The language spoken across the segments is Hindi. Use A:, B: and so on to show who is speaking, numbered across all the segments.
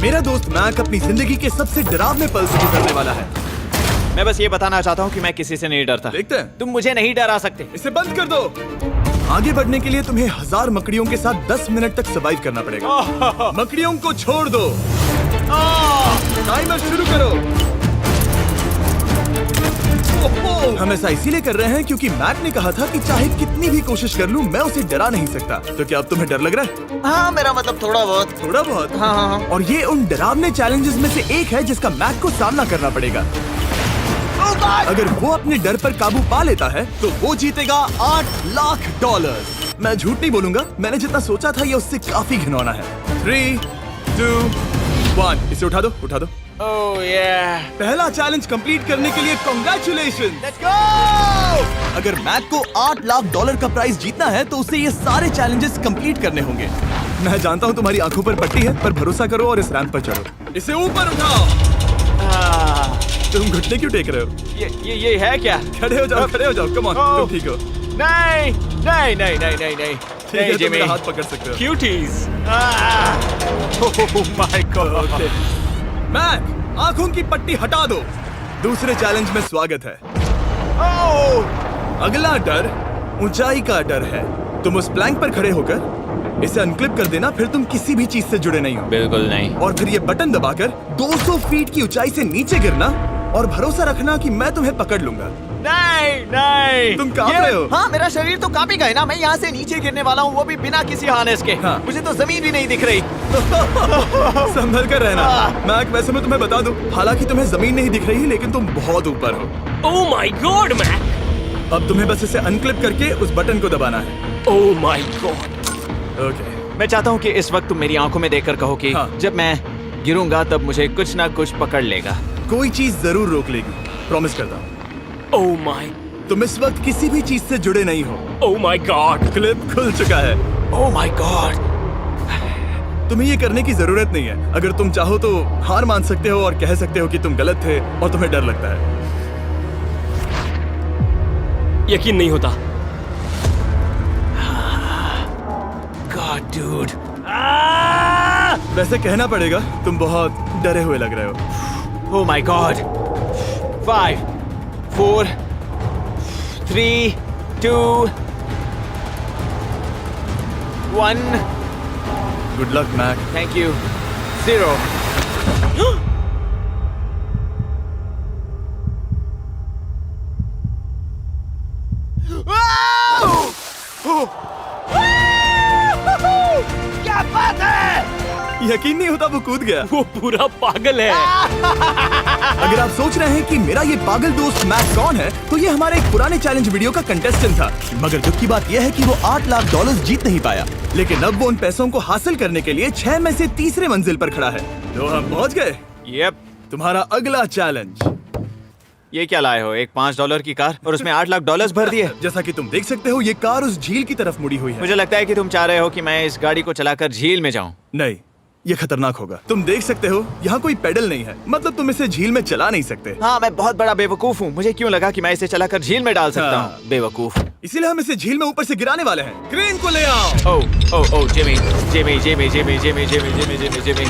A: मेरा दोस्त मैक अपनी जिंदगी के सबसे डरावने पल से गुजरने वाला है।
B: मैं बस ये बताना चाहता हूँ कि मैं किसी से नहीं डरता।
A: देखते हैं।
B: तुम मुझे नहीं डरा सकते।
A: इसे बंद कर दो। आगे बढ़ने के लिए तुम्हें 1000 मकड़ियों के साथ 10 मिनट तक सर्वाइव करना पड़ेगा। मकड़ियों को छोड़ दो। टाइमर शुरू करो। हम ऐसा इसीलिए कर रहे हैं क्योंकि मैक ने कहा था कि चाहे कितनी भी कोशिश कर लूं, मैं उसे डरा नहीं सकता। तो क्या अब तुम्हें डर लग रहा है?
C: हाँ, मेरा मतलब थोड़ा बहुत।
A: थोड़ा बहुत?
C: हाँ।
A: और ये उन डरावने चैलेंजेस में से एक है जिसका मैक को सामना करना पड़ेगा। अगर वो अपने डर पर काबू पा लेता है तो वो जीतेगा $8 लाख। मैं झूठ नहीं बोलूंगा, मैंने जितना सोचा था ये उससे काफी घिनौना है। 3, 2, 1 इसे उठा दो, उठा दो।
B: ओह yeah.
A: पहला चैलेंज कंप्लीट करने के लिए कांग्रेचुलेशन।
B: Let's go!
A: अगर मैक को $8 लाख का प्राइज जीतना है तो उसे ये सारे चैलेंजेस कंप्लीट करने होंगे। मैं जानता हूँ तुम्हारी आंखों पर पट्टी है, पर भरोसा करो और इस रैंप पर चढ़ो। इसे ऊपर उठाओ। तुम घुटने क्यों टेक रहे हो?
B: ये है क्या?
A: खड़े हो जाओ, खड़े हो जाओ। कम ऑन, तुम ठीक हो?
B: नहीं नहीं नहीं नहीं नहीं नहीं।
A: ठीक है, तुम मेरा हाथ पकड़ सकते हो।
B: Cuties. Oh my God.
A: Mac, आंखों की पट्टी हटा दो। दूसरे चैलेंज में स्वागत है। अगला डर ऊंचाई का डर है। तुम उस प्लैंक पर खड़े होकर इसे अनक्लिप कर देना, फिर तुम किसी भी चीज से जुड़े नहीं हो।
B: बिल्कुल नहीं।
A: और फिर ये बटन दबाकर 200 फीट की ऊंचाई से नीचे गिरना और भरोसा रखना कि मैं तुम्हें पकड़ लूंगा।
B: नहीं नहीं।
A: तुम कांप रहे हो?
C: हाँ, मेरा शरीर तो कांप ही गया ना। मैं यहाँ से नीचे गिरने वाला हूँ, वो भी बिना किसी हार्नेस के।
A: हाँ।
C: मुझे तो जमीन भी नहीं दिख रही।
A: संभल कर रहना। मैक, वैसे मैं तुम्हें बता दूं, हालांकि तुम्हें जमीन नहीं दिख रही, लेकिन तुम बहुत ऊपर हो।
D: Oh my God Mac.
A: अब तुम्हें बस इसे अनक्लिप करके उस बटन को दबाना है।
D: ओह माय गॉड।
A: ओके।
B: मैं चाहता हूँ कि इस वक्त तुम मेरी आंखों में देखकर कहो कि
A: हाँ।
B: जब मैं गिरूंगा तब मुझे कुछ ना कुछ पकड़ लेगा।
A: कोई चीज जरूर रोक लेगी, प्रॉमिस करता हूँ।
D: Oh my.
A: तुम इस वक्त किसी भी चीज से जुड़े नहीं हो।
D: Oh my God.
A: क्लिप खुल चुका है।
B: ओह माय गॉड।
A: तुम्हें ये करने की जरूरत नहीं है। अगर तुम चाहो तो हार मान सकते हो और कह सकते हो कि तुम गलत थे और तुम्हें डर लगता है।
D: यकीन नहीं होता।
B: God dude.
A: वैसे कहना पड़ेगा, तुम बहुत डरे हुए लग रहे हो।
B: Oh my God. 5, 4, 3, 2, 1।
A: Good luck Mac.
B: Thank you. 0।
C: क्या बात है?
A: यकीन नहीं होता वो कूद गया।
D: वो पूरा पागल है।
A: अगर आप सोच रहे हैं कि मेरा ये पागल दोस्त मैक कौन है, तो ये हमारे एक पुराने चैलेंज वीडियो का कंटेस्टेंट था। मगर दुख की बात यह है कि वो $8 लाख जीत नहीं पाया, लेकिन अब वो उन पैसों को हासिल करने के लिए 6 में से तीसरे मंजिल पर खड़ा है। तो हम पहुंच गए।
B: यप।
A: तुम्हारा अगला चैलेंज।
B: ये क्या लाए हो? एक $5 की कार और उसमें $8 लाख भर दिए।
A: जैसा कि तुम देख सकते हो, ये कार उस झील की तरफ मुड़ी हुई है।
B: मुझे लगता है कि तुम चाह रहे हो कि मैं इस गाड़ी को चलाकर झील में जाऊं।
A: नहीं, ये खतरनाक होगा। तुम देख सकते हो, यहाँ कोई पेडल नहीं है, मतलब तुम इसे झील में चला नहीं सकते।
B: हाँ, मैं बहुत बड़ा बेवकूफ हूँ। मुझे क्यों लगा कि मैं इसे चलाकर झील में डाल सकता
A: हाँ।
B: हूँ? बेवकूफ।
A: इसीलिए हम इसे झील में ऊपर से गिराने वाले हैं। क्रेन को ले आओ।
B: Oh Jimmy Jimmy Jimmy Jimmy Jimmy Jimmy Jimmy Jimmy Jimmy,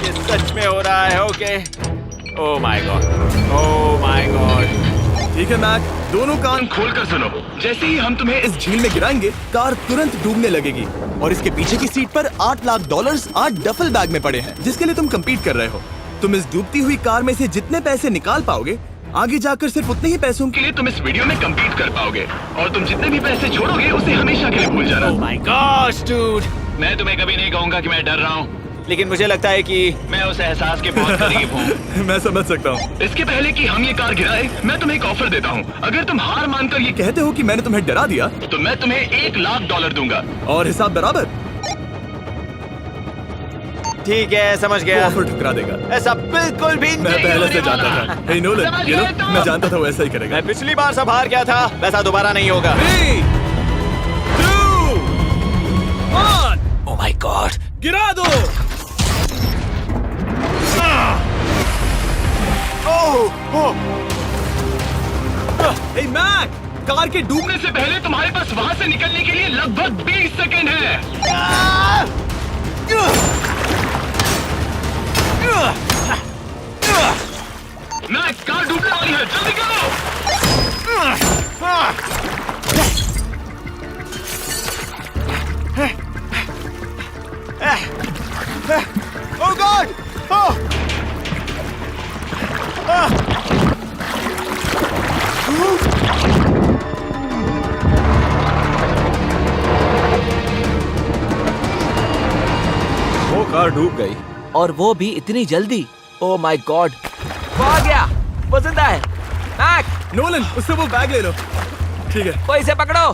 B: ये सच में हो रहा है? Okay. Oh my God, oh my God.
A: ठीक है मैक, दोनों कान खोलकर सुनो। जैसे ही हम तुम्हें इस झील में गिराएंगे, कार तुरंत डूबने लगेगी और इसके पीछे की सीट पर $8 लाख 8 डफल बैग में पड़े हैं, जिसके लिए तुम compete कर रहे हो। तुम इस डूबती हुई कार में से जितने पैसे निकाल पाओगे, आगे जाकर सिर्फ उतने ही पैसों के लिए तुम इस वीडियो में compete कर पाओगे। और तुम जितने भी पैसे छोड़ोगे, उसे हमेशा के लिए भूल जाना।
B: ओह माय गॉड डूड।
E: मैं तुम्हें कभी नहीं कहूंगा कि मैं डर रहा हूँ।
B: लेकिन मुझे लगता है कि
E: मैं उस एहसास के बहुत करीब हूँ।
A: मैं समझ सकता हूँ।
E: इसके पहले कि हम ये कार गिराए, मैं तुम्हें एक ऑफर देता हूँ। अगर तुम हार मानकर ये
A: कहते हो कि मैंने तुम्हें डरा दिया,
E: तो मैं तुम्हें $1 लाख दूंगा।
A: और हिसाब बराबर।
B: ठीक है, समझ
A: वो
B: गया।
A: ऑफर ठुकरा देगा।
B: ऐसा बिल्कुल भी
A: मैं
B: नहीं
A: पहले
B: होने
A: से
B: वाला।
A: जानता था। हे नोलन, ये लो, मैं जानता था वो ऐसा ही करेगा।
B: मैं पिछली बार सब हार गया था, वैसा दोबारा नहीं होगा।
A: 3, 2, 1
B: ओह माय गॉड।
A: गिरा दो। हे मैक, कार के डूबने
E: से पहले तुम्हारे पास वहाँ से निकलने के लिए लगभग 20 सेकंड है।
B: डूब गई।
F: और वो भी इतनी जल्दी। ओ माय गॉड, वो आ गया, वो जिंदा है। मैक,
A: नोलन, उससे वो बैग ले लो। ठीक है।
F: कोई इसे पकड़ो।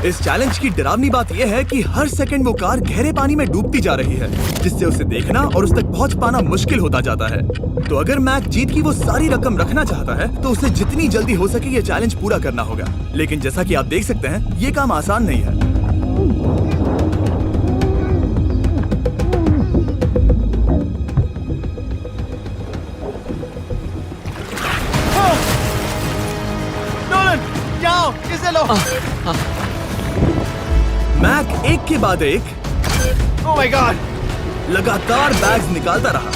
A: इस चैलेंज की डरावनी बात यह है कि हर सेकंड वो कार गहरे पानी में डूबती जा रही है, जिससे उसे देखना और उस तक पहुंच पाना मुश्किल होता जाता है। तो अगर मैक जीत की वो सारी रकम रखना चाहता है तो उसे जितनी जल्दी हो सके ये चैलेंज पूरा करना होगा। लेकिन जैसा कि आप देख सकते हैं, ये काम आसान नहीं है।
C: इसे लो।
A: मैक एक के बाद एक
C: ओह माय गॉड,
A: लगातार बैग्स निकालता रहा।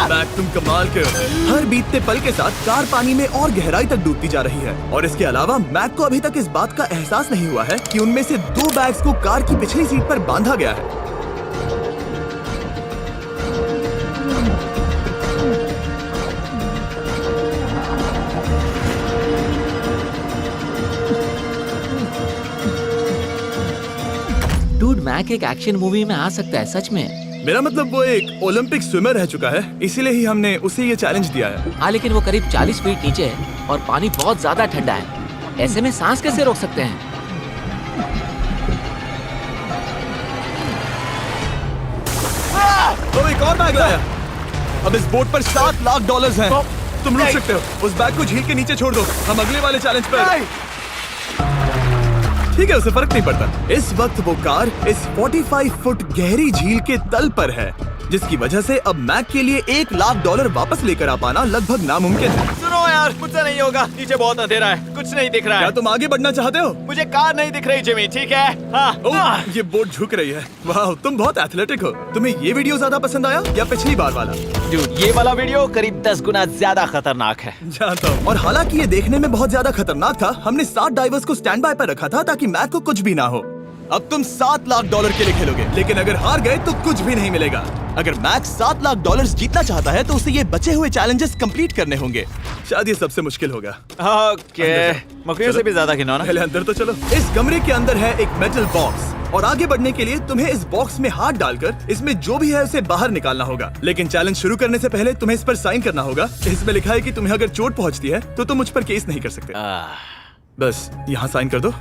A: मैक, तुम कमाल के हो। हर बीतते पल के साथ कार पानी में और गहराई तक डूबती जा रही है, और इसके अलावा मैक को अभी तक इस बात का एहसास नहीं हुआ है कि उनमें से 2 बैग्स को कार की पिछली सीट पर बांधा गया है।
F: डूड, मैक एक एक्शन मूवी में आ सकता है सच में।
A: मेरा मतलब वो एक ओलंपिक स्विमर रह चुका है, इसीलिए ही हमने उसे ये चैलेंज दिया है।
F: हाँ, लेकिन वो करीब 40 फीट नीचे है और पानी बहुत ज्यादा ठंडा है। ऐसे में सांस कैसे रोक सकते हैं?
A: तो एक और बैग लाया। अब इस बोट पर $7 लाख हैं। तुम रुक सकते हो। उस बैग को झील के नीचे छोड़ दो। हम अगले वाले चैलेंज पर। ठीक है, उसे फर्क नहीं पड़ता। इस वक्त वो कार इस 45 फुट गहरी झील के तल पर है, जिसकी वजह से अब मैक के लिए $1 लाख वापस लेकर आ पाना लगभग नामुमकिन है।
B: सुनो यार, मुझसे नहीं होगा। नीचे बहुत अंधेरा है, कुछ नहीं दिख रहा
A: क्या
B: है।
A: तुम आगे बढ़ना चाहते हो?
B: मुझे कार नहीं दिख रही जिमी, ठीक है? हाँ।
A: ओह, ये बोट झुक रही है। वाह, तुम बहुत एथलेटिक हो। तुम्हें ये वीडियो ज्यादा पसंद आया या पिछली बार वाला?
B: Dude, ये वाला वीडियो करीब 10 गुना ज्यादा खतरनाक है।
A: जानता हूँ। और हालांकि ये देखने में बहुत ज्यादा खतरनाक था, हमने 7 डाइवर्स को स्टैंड बाय पर रखा था ताकि मैक को कुछ भी ना हो। अब तुम $7 लाख के लिए खेलोगे, लेकिन अगर हार गए तो कुछ भी नहीं मिलेगा। अगर मैक $7 लाख जीतना चाहता है तो उसे ये बचे हुए चैलेंजेस कंप्लीट करने होंगे। शायद ये सबसे मुश्किल होगा।
B: ओके, मकड़ियों से भी ज्यादा खिलौना।
A: पहले अंदर तो चलो। इस कमरे के अंदर है एक मेटल बॉक्स, और आगे बढ़ने के लिए तुम्हें इस बॉक्स में हाथ डालकर इसमें जो भी है उसे बाहर निकालना होगा। लेकिन चैलेंज शुरू करने से पहले तुम्हें इस पर साइन करना होगा। इसमें लिखा है कि तुम्हें अगर चोट पहुंचती है तो तुम मुझ पर केस नहीं कर सकते। बस यहाँ साइन कर दो।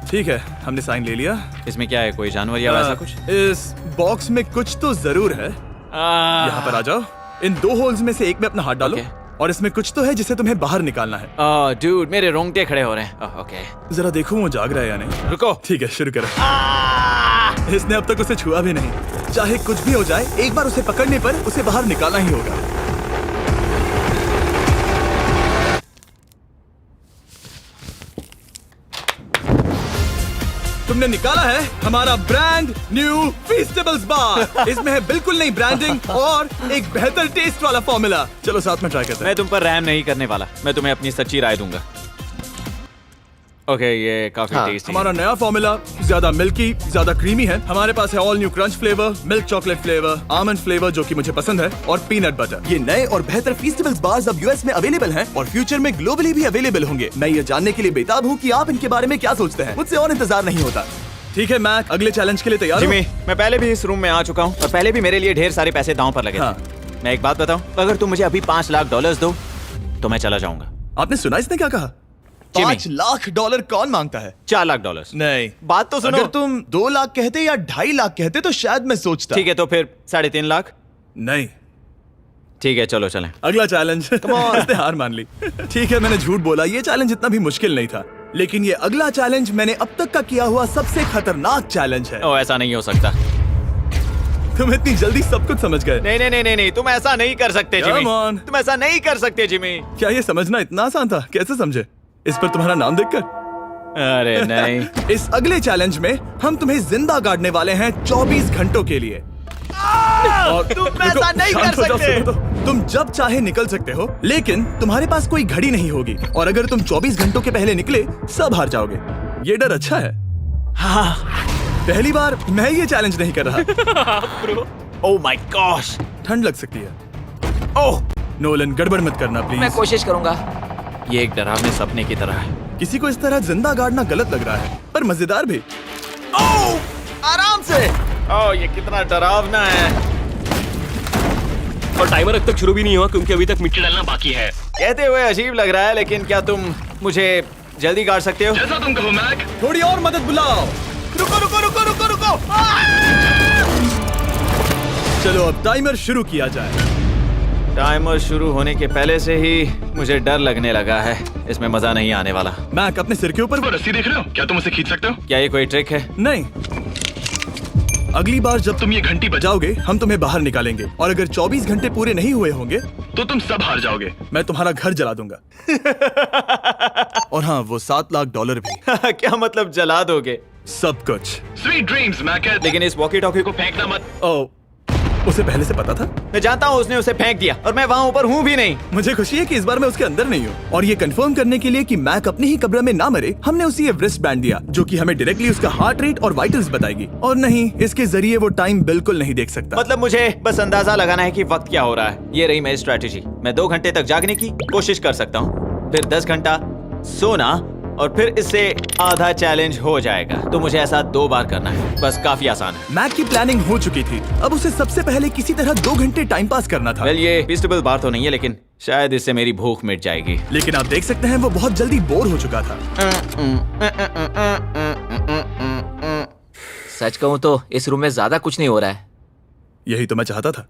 A: ठीक है, हमने साइन ले लिया।
B: इसमें क्या है, कोई जानवर या वैसा कुछ?
A: इस बॉक्स में कुछ तो जरूर है। यहाँ पर आ जाओ। इन 2 होल्स में से एक में अपना हाथ डालो। और इसमें कुछ तो है जिसे तुम्हें बाहर निकालना है।
B: डूड, मेरे रोंगटे खड़े हो रहे हैं। ओके,
A: जरा देखो वो जाग रहा है या नहीं।
B: रुको।
A: ठीक है, शुरू करो। इसने अब तक उसे छुआ भी नहीं। चाहे कुछ भी हो जाए, एक बार उसे पकड़ने पर उसे बाहर निकालना ही होगा। तुमने निकाला है हमारा ब्रांड न्यू फीस्टेबल्स बार। इसमें है बिल्कुल नई ब्रांडिंग और एक बेहतर टेस्ट वाला फॉर्मूला। चलो साथ में ट्राई करते हैं।
B: मैं तुम पर रैम नहीं करने वाला, मैं तुम्हें अपनी सच्ची राय दूंगा। ओके, ये काफी टेस्टी
A: हमारा नया फॉर्मूला ज्यादा मिल्की, ज्यादा क्रीमी है। हमारे पास है all new crunch flavour, milk chocolate flavour, almond flavour जो कि मुझे पसंद है, और पीनट बटर। ये नए और बेहतर फीस्टेबल्स बार्स अब यूएस में अवेलेबल हैं और फ्यूचर में ग्लोबली भी अवेलेबल होंगे। मैं ये जानने के लिए बेताब हूँ कि आप इनके बारे में क्या सोचते हैं। मुझसे और इंतजार नहीं होता। ठीक है मैक, अगले चैलेंज के लिए तैयार हो?
B: जिमी, मैं पहले भी इस रूम में आ चुका हूँ और पहले भी मेरे लिए ढेर सारे पैसे दांव पर लगे थे। मैं एक बात बताऊं, अगर तुम मुझे अभी $5 लाख दो तो मैं चला जाऊंगा।
A: आपने सुना इसने क्या कहा? $5 लाख कौन मांगता है?
B: $4 लाख।
A: नहीं,
B: बात तो सुनो।
A: अगर तुम 2 लाख कहते या 2.5 लाख कहते तो शायद मैं सोचता।
B: ठीक है, तो फिर 3.5 लाख।
A: नहीं,
B: ठीक है, चलो चलें।
A: अगला चैलेंज। इसने हार मान ली। ठीक है, मैंने झूठ बोला, ये चैलेंज इतना भी मुश्किल नहीं था, लेकिन ये अगला चैलेंज मैंने अब तक का किया हुआ सबसे खतरनाक चैलेंज है।
B: ओ, ऐसा नहीं हो सकता।
A: तुम इतनी जल्दी सब कुछ समझ गए।
B: नहीं नहीं नहीं नहीं, तुम ऐसा नहीं कर सकते जिमी।
A: Come on.
B: तुम ऐसा नहीं कर सकते जिमी।
A: क्या ये समझना इतना आसान था? कैसे समझे? इस पर तुम्हारा नाम देखकर?
B: अरे नहीं।
A: इस अगले चैलेंज में हम तुम्हें जिंदा गाड़ने वाले हैं 24 घंटों के लिए। और
B: तुम
A: रुको,
B: ऐसा नहीं
A: शांत
B: कर
A: हो जाओ,
B: सकते।
A: सुनो तो। तुम जब चाहे निकल सकते हो, लेकिन तुम्हारे पास कोई घड़ी नहीं होगी, और अगर तुम 24 घंटों के पहले निकले सब हार जाओगे। ये डर अच्छा है।
B: हाँ।
A: पहली बार मैं ये चैलेंज नहीं कर रहा।
B: ओह माय गॉश,
A: ठंड लग सकती है।
B: ओह
A: नोलन, गड़बड़ मत करना
F: मैं
A: प्लीज।
F: कोशिश करूंगा।
B: ये एक डरावने सपने की तरह है।
A: किसी को इस तरह जिंदा गाड़ना गलत लग रहा है, पर मजेदार भी।
C: आराम
B: से। ओह, ये कितना डरावना है।
D: और टाइमर अब तक शुरू भी नहीं हुआ क्योंकि अभी तक मिट्टी
E: डालना बाकी है।
B: कहते हुए अजीब लग रहा है, लेकिन क्या तुम मुझे जल्दी काट सकते हो?
E: जैसा तुम कहो मैक।
A: थोड़ी और मदद बुलाओ।
C: रुको रुको रुको रुको रुको।
A: चलो अब टाइमर शुरू किया जाए।
B: टाइमर शुरू होने के पहले से ही मुझे डर लगने लगा है। इसमें मजा नहीं आने वाला।
A: मैक अपने सिर के ऊपर
E: वो रस्सी देख रहे हो? क्या तुम उसे खींच सकते हो?
B: क्या ये कोई ट्रिक है?
A: नहीं। अगली बार जब तुम ये घंटी बजाओगे हम तुम्हें बाहर निकालेंगे और अगर 24 घंटे पूरे नहीं हुए होंगे
E: तो तुम सब हार जाओगे।
A: मैं तुम्हारा घर जला दूंगा। और हाँ, वो $7 लाख भी।
B: क्या मतलब जला दोगे?
A: सब कुछ।
E: Sweet dreams Mac.
B: लेकिन इस वॉकी टॉकी को
E: फेंकना मत।
A: ओ, उसे पहले से पता था?
B: मैं जानता हूँ उसने उसे फेंक दिया और मैं वहाँ ऊपर हूँ भी नहीं।
A: मुझे खुशी है कि इस बार मैं उसके अंदर नहीं हूँ। और ये कंफर्म करने के लिए कि मैक अपनी ही कब्र में ना मरे, हमने उसे ये रिस्ट बैंड दिया जो कि हमें डायरेक्टली उसका हार्ट रेट और वाइटल्स बताएगी। और नहीं, इसके जरिए वो टाइम बिल्कुल नहीं देख सकता।
B: मतलब मुझे बस अंदाजा लगाना है कि वक्त क्या हो रहा है। ये रही मेरी स्ट्रेटेजी। मैं 2 घंटे तक जागने की कोशिश कर सकता हूँ, फिर 10 घंटा सोना और फिर इससे आधा चैलेंज हो जाएगा। तो मुझे ऐसा 2 बार करना है, बस काफी आसान है।
A: मैक की प्लानिंग हो चुकी थी, अब उसे सबसे पहले किसी तरह 2 घंटे टाइम पास करना था।
B: वेल, ये फीस्टेबल बार तो नहीं है, लेकिन शायद इससे मेरी भूख मिट जाएगी।
A: लेकिन आप देख सकते हैं वो बहुत जल्दी बोर हो चुका था।
F: सच कहूँ तो इस रूम में ज्यादा कुछ नहीं हो रहा है।
A: यही तो मैं चाहता था।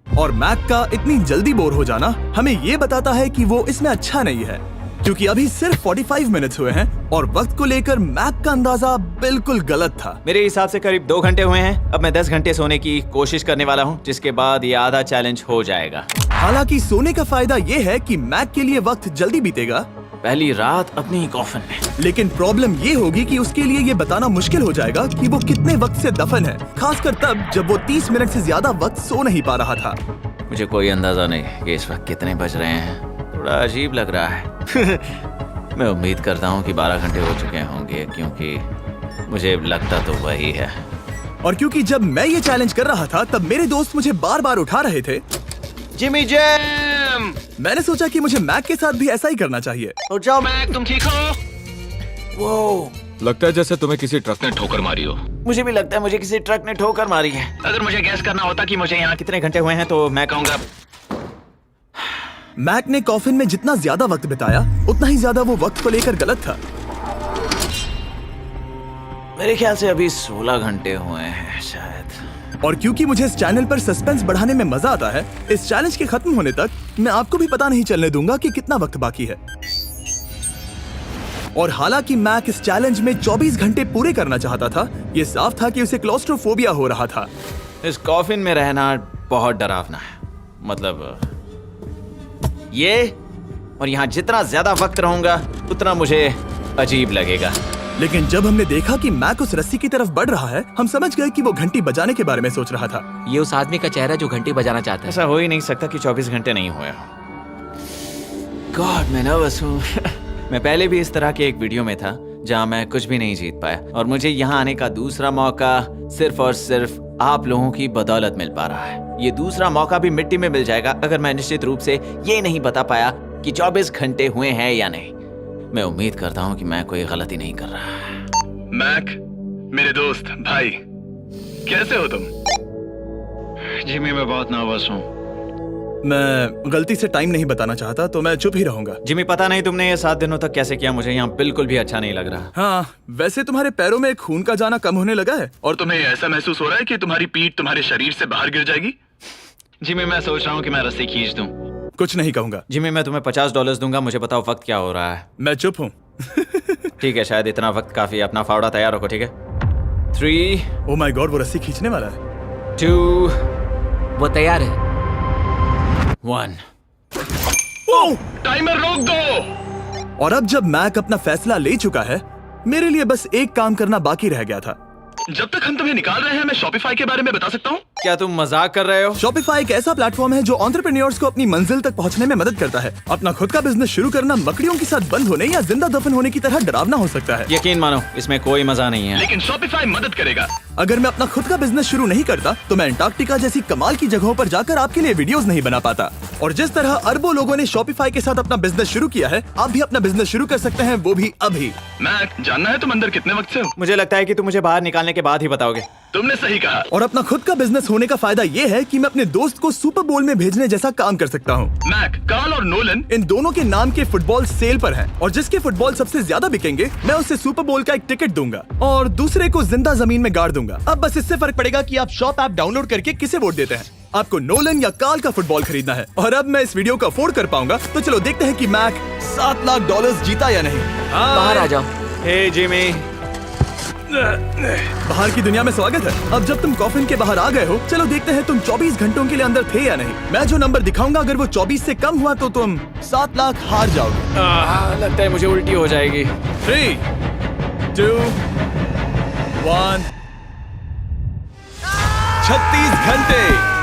A: और मैक का इतनी जल्दी बोर हो जाना हमें ये बताता है कि वो इसमें अच्छा नहीं है, क्योंकि अभी सिर्फ 45 मिनट्स हुए हैं और वक्त को लेकर मैक का अंदाजा बिल्कुल गलत था।
B: मेरे हिसाब से करीब 2 घंटे हुए हैं। अब मैं 10 घंटे सोने की कोशिश करने वाला हूँ, जिसके बाद ये आधा चैलेंज हो जाएगा।
A: हालांकि सोने का फायदा ये है कि मैक के लिए वक्त जल्दी बीतेगा,
B: पहली रात अपनी कॉफिन में।
A: लेकिन प्रॉब्लम ये होगी कि उसके लिए ये बताना मुश्किल हो जाएगा कि वो कितने वक्त से दफन है, खासकर तब जब वो 30 मिनट से ज्यादा वक्त सो नहीं पा रहा था।
B: मुझे कोई अंदाजा नहीं कि इस वक्त कितने बज रहे हैं। थोड़ा अजीब लग रहा है। मैं उम्मीद करता हूँ कि 12 घंटे हो चुके होंगे, क्योंकि मुझे लगता तो वही है।
A: और क्योंकि जब मैं ये चैलेंज कर रहा था तब मेरे दोस्त मुझे बार बार उठा रहे थे।
C: Jimmy jam.
A: मैंने सोचा कि मुझे मैक के साथ भी ऐसा ही करना चाहिए।
C: उठ जाओ।
E: मैक, तुम ठीक हो?
B: वो लगता है जैसे तुम्हें किसी ट्रक
E: ने ठोकर मारी हो।
B: मुझे भी लगता है मुझे किसी ट्रक ने ठोकर मारी है।
E: अगर मुझे गैस करना होता कि मुझे यहाँ
B: कितने घंटे हुए हैं तो मैं कहूँगा
A: मैक ने कॉफिन में जितना ज्यादा वक्त बिताया उतना ही ज्यादा वो वक्त को लेकर गलत था।
B: मेरे ख्याल से अभी 16 घंटे हुए हैं शायद।
A: और क्योंकि मुझे इस चैनल पर सस्पेंस बढ़ाने में मजा आता है, इस चैलेंज के खत्म होने तक मैं आपको भी पता नहीं चलने दूंगा कि कितना वक्त बाकी है। और हालांकि मैक इस चैलेंज में 24 घंटे पूरे करना चाहता था, ये साफ था कि उसे क्लॉस्ट्रोफोबिया हो रहा था।
B: इस कॉफिन में रहना बहुत डरावना है। मतलब ये, और यहाँ जितना ज्यादा वक्त रहूंगा उतना मुझे अजीब लगेगा।
A: लेकिन जब हमने देखा कि मैक उस रस्सी की तरफ बढ़ रहा है, हम समझ गए कि वो घंटी बजाने के बारे में सोच रहा था।
F: ये उस आदमी का चेहरा जो घंटी बजाना चाहता है।
B: ऐसा हो ही नहीं सकता कि 24 घंटे नहीं हुए। गॉड, मैं नर्वस हूँ। मैं पहले भी इस तरह के एक वीडियो में था जहाँ मैं कुछ भी नहीं जीत पाया, और मुझे यहाँ आने का दूसरा मौका सिर्फ और सिर्फ आप लोगों की बदौलत मिल पा रहा है। ये दूसरा मौका भी मिट्टी में मिल जाएगा अगर मैं निश्चित रूप से ये नहीं बता पाया कि 24 घंटे हुए हैं या नहीं। मैं उम्मीद करता हूँ कि मैं कोई गलती नहीं कर रहा।
E: मैक, मेरे दोस्त भाई, कैसे हो तुम? जिमी, मैं बहुत नर्वस हूँ।
A: मैं गलती से टाइम नहीं बताना चाहता तो मैं चुप ही रहूंगा।
B: जिमी, पता नहीं तुमने ये 7 दिनों तक कैसे किया, मुझे यहाँ बिल्कुल भी अच्छा नहीं लग रहा।
A: हाँ, वैसे तुम्हारे पैरों में खून का जाना कम होने लगा है।
E: और तुम्हें ऐसा महसूस हो रहा है कि तुम्हारी पीठ तुम्हारे शरीर से बाहर गिर जाएगी? जिमी, मैं सोच रहा हूँ कि मैं रस्सी खींच दूं।
A: कुछ नहीं कहूंगा।
B: जिमी, मैं तुम्हें $50 दूंगा, मुझे बताओ वक्त क्या हो रहा है।
A: मैं चुप हूँ।
B: ठीक है, शायद इतना वक्त काफी है। अपना फावड़ा तैयार रखो, ठीक है? 3
A: ओह माय गॉड, वो रस्सी खींचने वाला है।
B: 2
F: वो तैयार है।
B: 1
E: टाइमर रोक दो।
A: और अब जब मैक अपना फैसला ले चुका है, मेरे लिए बस एक काम करना बाकी रह गया था।
E: जब तक हम तुम्हें निकाल रहे हैं, मैं शॉपिफाई के बारे में बता सकता हूँ।
B: क्या तुम मजाक कर रहे हो?
A: शॉपिफाई एक ऐसा प्लेटफॉर्म है जो एंटरप्रेन्योर्स को अपनी मंजिल तक पहुंचने में मदद करता है। अपना खुद का बिजनेस शुरू करना मकड़ियों के साथ बंद होने या जिंदा दफन होने की तरह डरावना हो सकता है।
B: यकीन मानो, इसमें कोई मजा नहीं है।
E: लेकिन शॉपिफाई मदद करेगा।
A: अगर मैं अपना खुद का बिजनेस शुरू नहीं करता तो मैं अंटार्कटिका जैसी कमाल की जगहों पर जाकर आपके लिए वीडियोस नहीं बना पाता। और जिस तरह अरबों लोगों ने शॉपिफाई के साथ अपना बिजनेस शुरू किया है, आप भी अपना बिजनेस शुरू कर सकते हैं, वो भी अभी।
E: मैक, जानना है तुम अंदर कितने वक्त से हो?
B: मुझे लगता है कि तुम मुझे बाहर निकालने के बाद ही बताओगे।
E: तुमने सही कहा।
A: और अपना खुद का बिजनेस होने का फायदा ये है कि मैं अपने दोस्त को सुपर बोल में भेजने जैसा काम कर सकता हूँ।
E: मैक, कार्ल और नोलन
A: इन दोनों के नाम के फुटबॉल सेल पर हैं और जिसके फुटबॉल सबसे ज्यादा बिकेंगे मैं उसे सुपर बोल का एक टिकट दूंगा और दूसरे को जिंदा जमीन में गाड़ दूंगा। अब बस इससे फर्क पड़ेगा कि आप शॉप ऐप डाउनलोड करके किसे वोट देते हैं। आपको नोलन या कार्ल का फुटबॉल खरीदना है और अब मैं इस वीडियो को अफोर्ड कर पाऊंगा, तो चलो देखते हैं कि मैक $7 लाख जीता या नहीं।
F: बाहर आ जाओ।
B: हे जिमी,
A: बाहर की दुनिया में स्वागत है। अब जब तुम कॉफिन के बाहर आ गए हो, चलो देखते हैं तुम 24 घंटों के लिए अंदर थे या नहीं। मैं जो नंबर दिखाऊंगा अगर वो 24 से कम हुआ तो तुम 7 लाख हार जाओगे।
B: लगता है मुझे उल्टी हो जाएगी।
A: 3, 2, 1। 36 घंटे।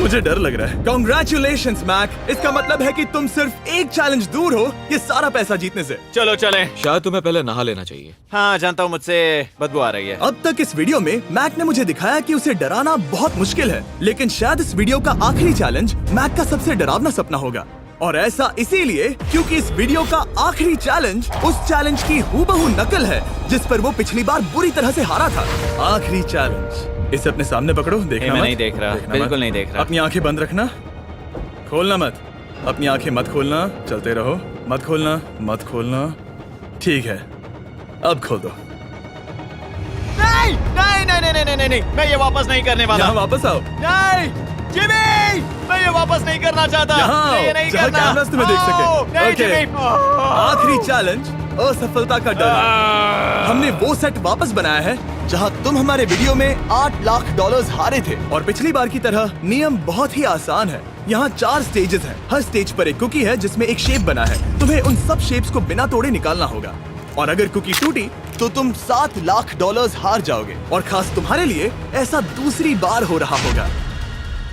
A: मुझे डर लग रहा है। Congratulations, Mac. इसका मतलब है कि तुम सिर्फ एक चैलेंज दूर हो ये सारा पैसा जीतने से।
B: चलो चलें।
D: शायद तुम्हें पहले नहा लेना चाहिए।
B: हाँ जानता हूँ, मुझसे बदबू आ रही है।
A: अब तक इस वीडियो में मैक ने मुझे दिखाया कि उसे डराना बहुत मुश्किल है, लेकिन शायद इस वीडियो का आखिरी चैलेंज मैक का सबसे डरावना सपना होगा। और ऐसा इसीलिए क्योंकि इस वीडियो का आखिरी चैलेंज उस चैलेंज की हूबहू नकल है जिस पर वो पिछली बार बुरी तरह से हारा था। आखिरी चैलेंज। इसे अपने सामने पकड़ो, देखना
B: मैं
A: मत।
B: नहीं देख रहा,
A: देखना
B: बिल्कुल
A: मत।
B: नहीं देख रहा।
A: अपनी आंखें बंद रखना, खोलना मत। अपनी आंखें मत खोलना, चलते रहो। मत खोलना, मत खोलना। ठीक है, अब खोल दो।
C: नहीं नहीं नहीं नहीं नहीं नहीं, मैं ये वापस नहीं करने वाला।
A: यहाँ वापस आओ।
C: नहीं जिमी, मैं ये वापस नहीं करना चाहता।
A: यहाँ
C: मैं ये
A: आओ,
C: नहीं
A: जहाँ
C: करना।
A: कैमरास तुम्हें देख सके।
C: आओ, नहीं
A: ओके।
C: जिमी।
A: आखिरी चैलेंज असफलता का डर। हमने वो सेट वापस बनाया है जहां तुम हमारे वीडियो में $8 लाख हारे थे और पिछली बार की तरह नियम बहुत ही आसान है। यहाँ 4 स्टेजेस हैं। हर स्टेज पर एक कुकी है जिसमें एक शेप बना है। तुम्हें उन सब शेप्स को बिना तोड़े निकालना होगा और अगर कुकी टूटी तो तुम $7 लाख हार जाओगे। और खास तुम्हारे लिए ऐसा दूसरी बार हो रहा होगा।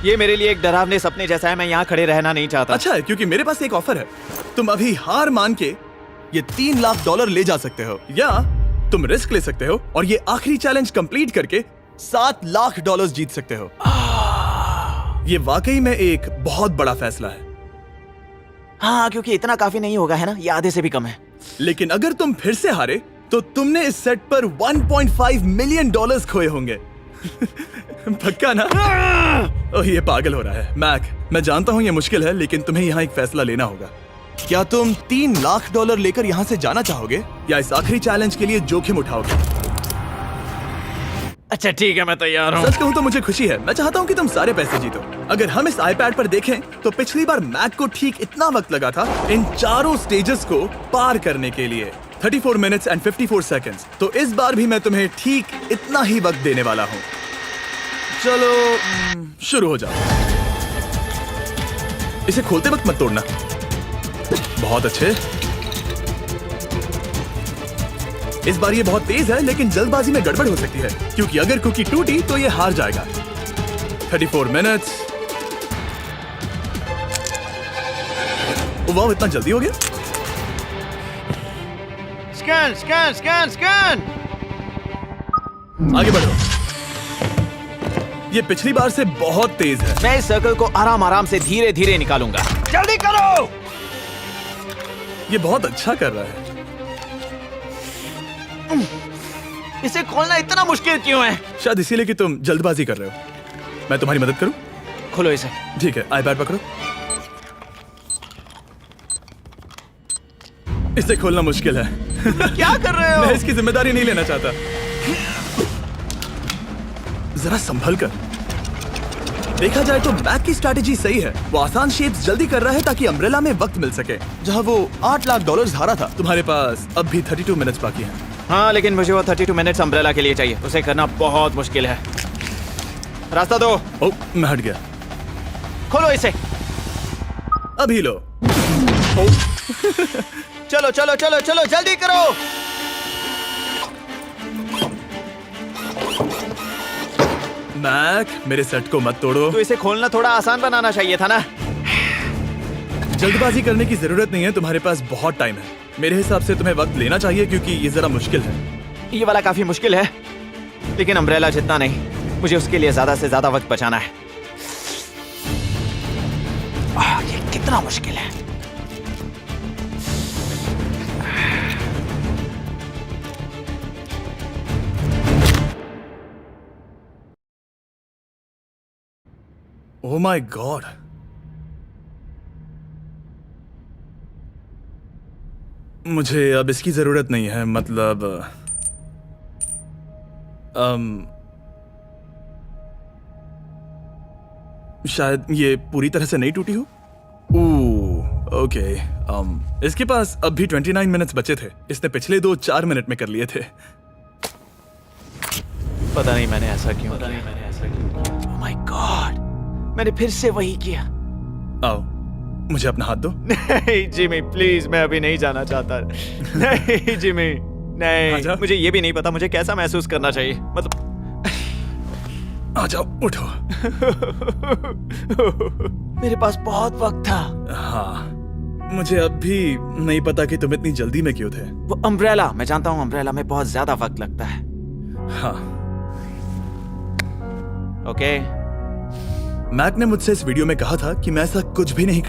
B: ये मेरे लिए एक डरावने सपने जैसा है। मैं यहाँ खड़े रहना नहीं चाहता।
A: अच्छा है क्योंकि मेरे पास एक ऑफर है। तुम अभी हार मान के ये $3 लाख ले जा सकते हो या तुम रिस्क ले सकते हो और ये आखिरी चैलेंज कंप्लीट करके $7 लाख जीत सकते हो। ये वाकई में एक बहुत बड़ा फैसला है।
B: हाँ, क्योंकि इतना काफी नहीं होगा, है ना? ये आधे से भी कम है।
A: लेकिन अगर तुम फिर से हारे तो तुमने इस सेट पर $1.5 मिलियन खोए होंगे। पक्का ना? ओह, ये पागल हो रहा है। मैक, मैं जानता हूँ ये मुश्किल है, लेकिन तुम्हें यहाँ एक फैसला लेना होगा। क्या तुम $3 लाख लेकर यहाँ से जाना चाहोगे या इस आखिरी चैलेंज के लिए जोखिम उठाओगे?
B: अच्छा ठीक है, मैं तैयार हूँ।
A: सच कहूँ तो मुझे खुशी है। मैं चाहता हूँ कि तुम सारे पैसे जीतो। अगर हम इस आईपैड पर देखें तो पिछली बार मैक को ठीक इतना वक्त लगा था इन चारों स्टेजेस को पार करने के लिए, 34 मिनट्स एंड 54 सेकंड्स। तो इस बार भी मैं तुम्हें ठीक इतना ही वक्त देने वाला हूँ। चलो शुरू हो जाओ। इसे खोलते वक्त मत तोड़ना। बहुत अच्छे। इस बार ये बहुत तेज है, लेकिन जल्दबाजी में गड़बड़ हो सकती है क्योंकि अगर कुकी टूटी तो ये हार जाएगा। 34 मिनट्स। वाह, इतना जल्दी हो गया।
C: Scan scan scan scan.
A: आगे बढ़ो। ये पिछली बार से बहुत तेज है।
B: मैं इस सर्कल को आराम आराम से धीरे धीरे निकालूंगा।
C: जल्दी करो।
A: ये बहुत अच्छा कर रहा है।
C: इसे खोलना इतना मुश्किल क्यों है?
A: शायद इसीलिए कि तुम जल्दबाजी कर रहे हो। मैं तुम्हारी मदद करूं?
B: खोलो इसे।
A: ठीक है, आईपैड पकड़ो। इसे खोलना मुश्किल है।
C: क्या कर रहे हो?
A: मैं इसकी जिम्मेदारी नहीं लेना चाहता। जरा संभल कर। देखा जाए तो मैक की स्ट्रैटेजी सही है। वो आसान शेप्स जल्दी कर रहा है ताकि अम्ब्रेला में वक्त मिल सके। जहां वो $8 लाख हारा था, तुम्हारे पास अब भी 32 मिनट्स बाकी हैं।
B: हाँ, लेकिन मुझे वो 32 मिनट्स अम्ब्रेला के लिए चाहिए। उसे करना बहुत मुश्किल है। रास्ता दो।
A: ओह, मैं हट गया।
B: खोलो इसे।
A: अभी लो।
C: चलो चलो चलो चलो, जल्दी करो।
A: मैक, मेरे सेट को मत तोड़ो।
B: तो इसे खोलना थोड़ा आसान बनाना चाहिए था ना।
A: जल्दबाजी करने की जरूरत नहीं है, तुम्हारे पास बहुत टाइम है। मेरे हिसाब से तुम्हें वक्त लेना चाहिए क्योंकि ये जरा मुश्किल है।
B: ये वाला काफी मुश्किल है, लेकिन अम्ब्रेला जितना नहीं। मुझे उसके लिए ज्यादा से ज्यादा वक्त बचाना है। ये कितना मुश्किल है।
A: ओह माय गॉड। मुझे अब इसकी जरूरत नहीं है, मतलब शायद ये पूरी तरह से नहीं टूटी हो। ओके। इसके पास अब भी 29 मिनट्स बचे थे। इसने पिछले 4 मिनट में कर लिए थे।
B: पता नहीं मैंने ऐसा क्यों किया। ओह माय गॉड, मैंने फिर से वही किया।
A: आओ, मुझे अपना हाथ दो।
C: नहीं जिमी प्लीज, मैं अभी नहीं जाना चाहता। नहीं जिमी, नहीं,
A: आजा।
C: मुझे ये भी नहीं पता मुझे कैसा महसूस करना चाहिए, मतलब
A: आ जाओ, उठो।
B: मेरे पास बहुत वक्त था।
A: हाँ, मुझे अब भी नहीं पता कि तुम इतनी जल्दी में क्यों थे।
B: वो अम्ब्रेला, मैं जानता हूँ अम्ब्रेला में बहुत ज्यादा वक्त लगता है।
A: हाँ,
B: ओके
A: मैक ने मुझसे इस वीडियो में कहा था कि मैं ऐसा कुछ भी नहीं